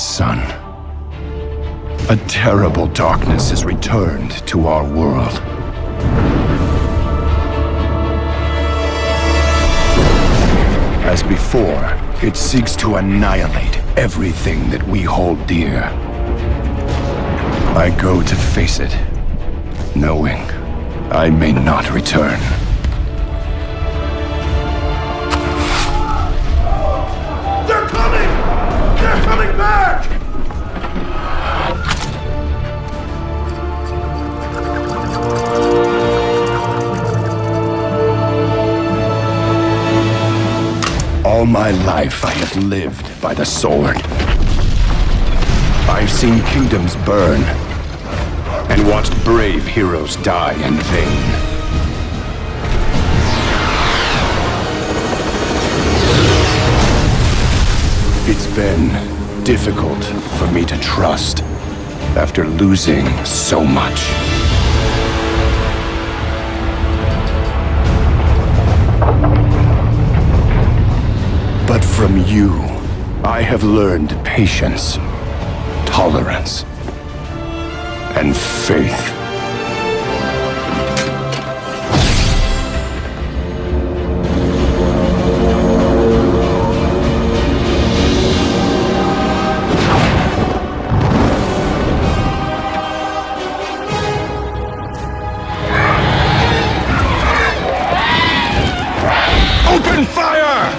son. A terrible darkness has returned to our world. As before, it seeks to annihilate everything that we hold dear. I go to face it, knowing I may not return. They're coming! They're coming back! All my life I have lived by the sword. I've seen kingdoms burn and watched brave heroes die in vain. It's been difficult for me to trust after losing so much. But from you, I have learned patience, tolerance, and faith. Open fire!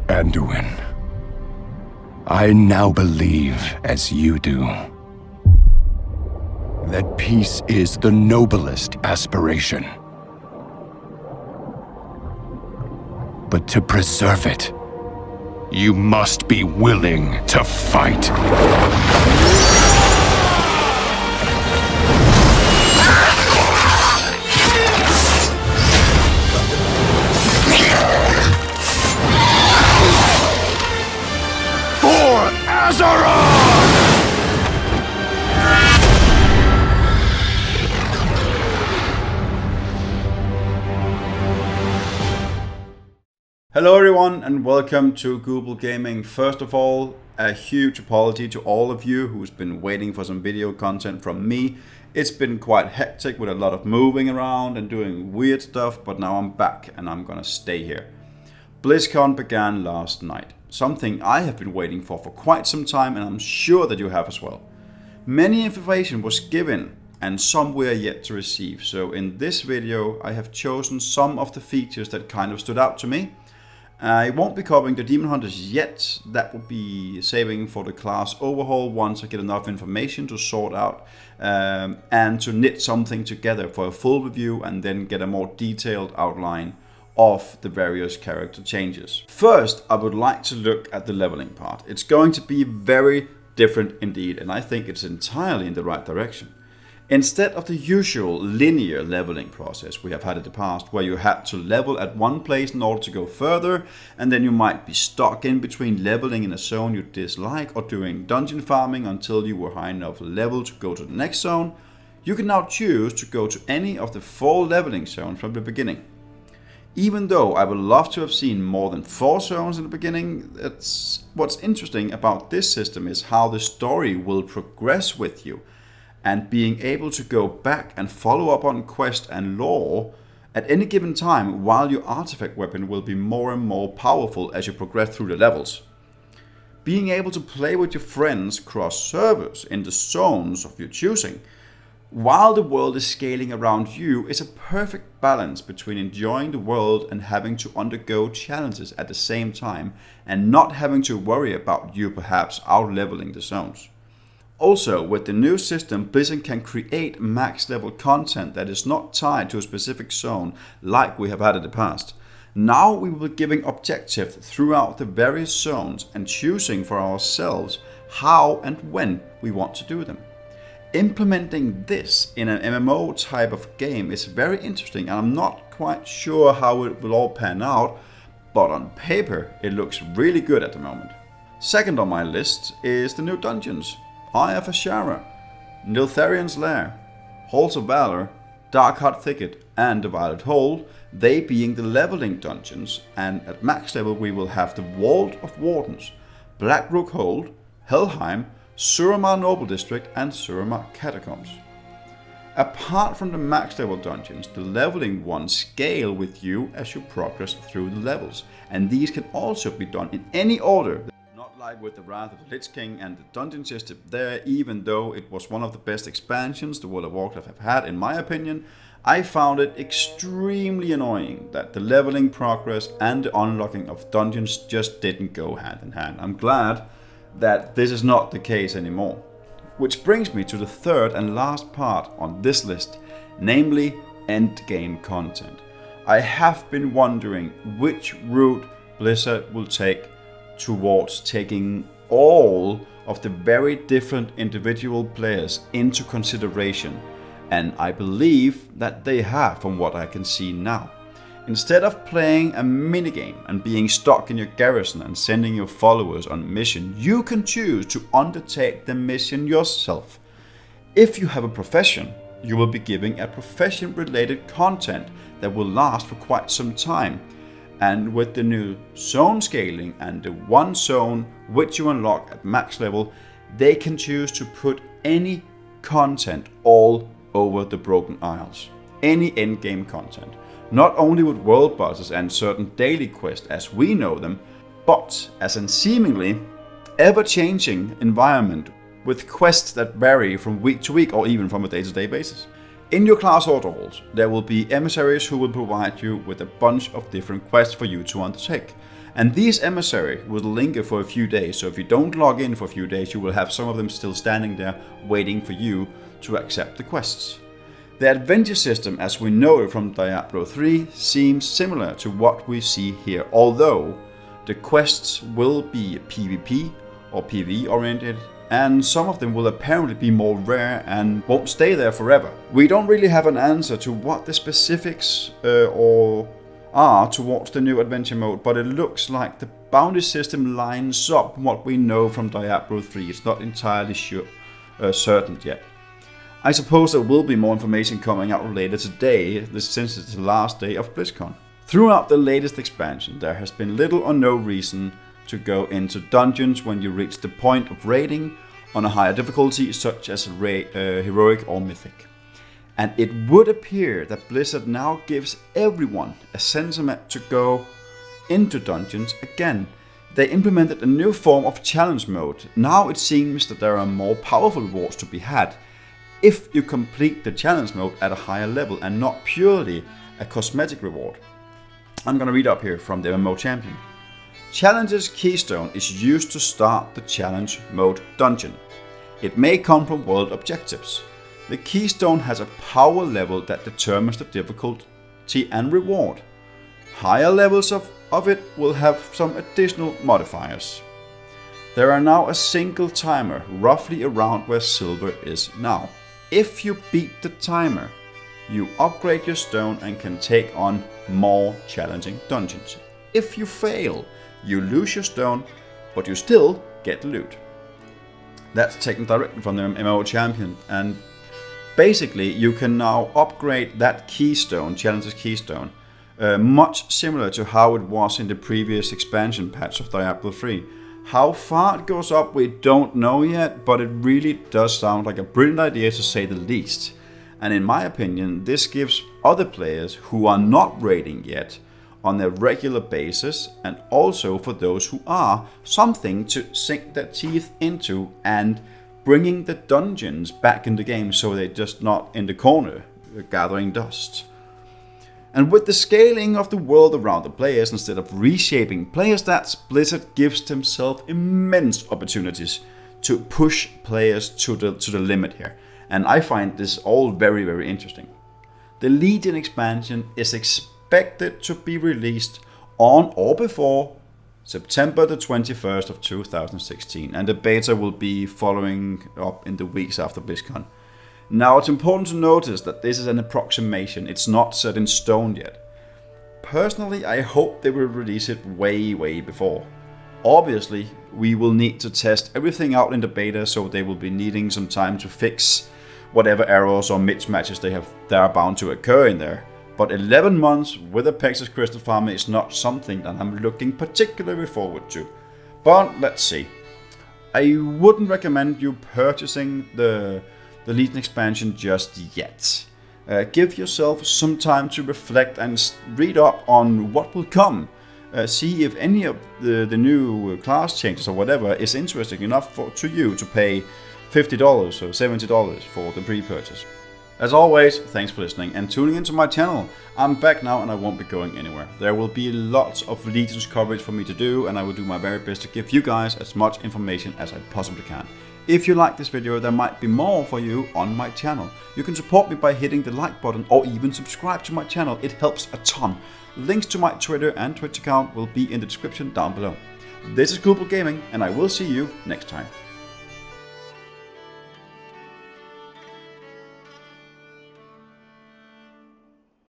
Anduin, I now believe, as you do, that peace is the noblest aspiration. But to preserve it, you must be willing to fight. Hello everyone and welcome to Google Gaming. First of all, a huge apology to all of you who's been waiting for some video content from me. It's been quite hectic with a lot of moving around and doing weird stuff, but now I'm back and I'm gonna stay here. Blizzcon began last night, something I have been waiting for quite some time, and I'm sure that you have as well. Many information was given and some we are yet to receive, so in this video I have chosen some of the features that kind of stood out to me. I won't be covering the Demon Hunters yet. That will be saving for the class overhaul once I get enough information to sort out and to knit something together for a full review and then get a more detailed outline of the various character changes. First, I would like to look at the leveling part. It's going to be very different indeed, and I think it's entirely in the right direction. Instead of the usual linear leveling process we have had in the past, where you had to level at one place in order to go further, and then you might be stuck in between leveling in a zone you dislike or doing dungeon farming until you were high enough level to go to the next zone, you can now choose to go to any of the 4 leveling zones from the beginning. Even though I would love to have seen more than 4 zones in the beginning, what's interesting about this system is how the story will progress with you. and being able to go back and follow up on quest and lore at any given time, while your artifact weapon will be more and more powerful as you progress through the levels. Being able to play with your friends cross servers in the zones of your choosing, while the world is scaling around you, is a perfect balance between enjoying the world and having to undergo challenges at the same time, and not having to worry about you perhaps out-leveling the zones. Also, with the new system, Blizzcon can create max level content that is not tied to a specific zone like we have had in the past. Now we will be giving objectives throughout the various zones and choosing for ourselves how and when we want to do them. Implementing this in an MMO type of game is very interesting, and I'm not quite sure how it will all pan out, but on paper it looks really good at the moment. Second on my list is the new dungeons. Eye of Ashara, Niltharian's Lair, Halls of Valor, Darkheart Thicket and the Violet Hole, they being the leveling dungeons, and at max level we will have the Vault of Wardens, Blackrook Hold, Helheim, Suramar Noble District and Suramar Catacombs. Apart from the max level dungeons, the leveling ones scale with you as you progress through the levels, and these can also be done in any order. Not like with the Wrath of the Lich King and the dungeon system there, even though it was one of the best expansions the World of Warcraft have had in my opinion, I found it extremely annoying that the leveling progress and the unlocking of dungeons just didn't go hand in hand. I'm glad that this is not the case anymore. Which brings me to the third and last part on this list, namely endgame content. I have been wondering which route Blizzard will take towards taking all of the very different individual players into consideration, and I believe that they have from what I can see now. Instead of playing a minigame and being stuck in your garrison and sending your followers on a mission, you can choose to undertake the mission yourself. If you have a profession, you will be giving a profession-related content that will last for quite some time. And with the new zone scaling and the one zone which you unlock at max level, they can choose to put any content all over the Broken Isles. Any endgame content. Not only with world bosses and certain daily quests as we know them, but as a seemingly ever-changing environment with quests that vary from week to week or even from a day-to-day basis. In your class order halls, there will be emissaries who will provide you with a bunch of different quests for you to undertake. And these emissaries will linger for a few days, so if you don't log in for a few days, you will have some of them still standing there waiting for you to accept the quests. The adventure system as we know it from Diablo 3 seems similar to what we see here, although the quests will be PvP or PvE oriented, and some of them will apparently be more rare and won't stay there forever. We don't really have an answer to what the specifics are towards the new adventure mode, but it looks like the bounty system lines up what we know from Diablo 3. It's not entirely certain yet. I suppose there will be more information coming out later today, since it's the last day of Blizzcon. Throughout the latest expansion, there has been little or no reason to go into dungeons when you reach the point of raiding on a higher difficulty, such as heroic or mythic. And it would appear that Blizzard now gives everyone a sentiment to go into dungeons again. They implemented a new form of challenge mode. Now it seems that there are more powerful rewards to be had if you complete the challenge mode at a higher level and not purely a cosmetic reward. I'm gonna read up here from the MMO Champion. Challenge's keystone is used to start the challenge mode dungeon. It may come from world objectives. The keystone has a power level that determines the difficulty and reward. Higher levels of it will have some additional modifiers. There are now a single timer roughly around where silver is now. If you beat the timer, you upgrade your stone and can take on more challenging dungeons. If you fail, you lose your stone, but you still get loot. That's taken directly from the MMO Champion, and basically you can now upgrade that keystone, Challenge's keystone, much similar to how it was in the previous expansion patch of Diablo 3. How far it goes up we don't know yet, but it really does sound like a brilliant idea to say the least. And in my opinion, this gives other players who are not raiding yet on a regular basis, and also for those who are, something to sink their teeth into and bringing the dungeons back in the game so they're just not in the corner gathering dust. And with the scaling of the world around the players instead of reshaping player stats, Blizzard gives themselves immense opportunities to push players to the limit here. And I find this all very, very interesting. The Legion expansion is expected to be released on or before September the 21st of 2016, and the beta will be following up in the weeks after Blizzcon. Now, it's important to notice that this is an approximation, it's not set in stone yet. Personally, I hope they will release it way before. Obviously, we will need to test everything out in the beta, so they will be needing some time to fix whatever errors or mismatches that are bound to occur in there. But 11 months with a Pexis Crystal Farmer is not something that I'm looking particularly forward to. But let's see. I wouldn't recommend you purchasing the Legion expansion just yet. Give yourself some time to reflect and read up on what will come. See if any of the new class changes or whatever is interesting enough to you to pay $50 or $70 for the pre-purchase. As always, thanks for listening and tuning into my channel. I'm back now and I won't be going anywhere. There will be lots of Legions coverage for me to do, and I will do my very best to give you guys as much information as I possibly can. If you like this video, there might be more for you on my channel. You can support me by hitting the like button or even subscribe to my channel. It helps a ton. Links to my Twitter and Twitch account will be in the description down below. This is Global Gaming, and I will see you next time.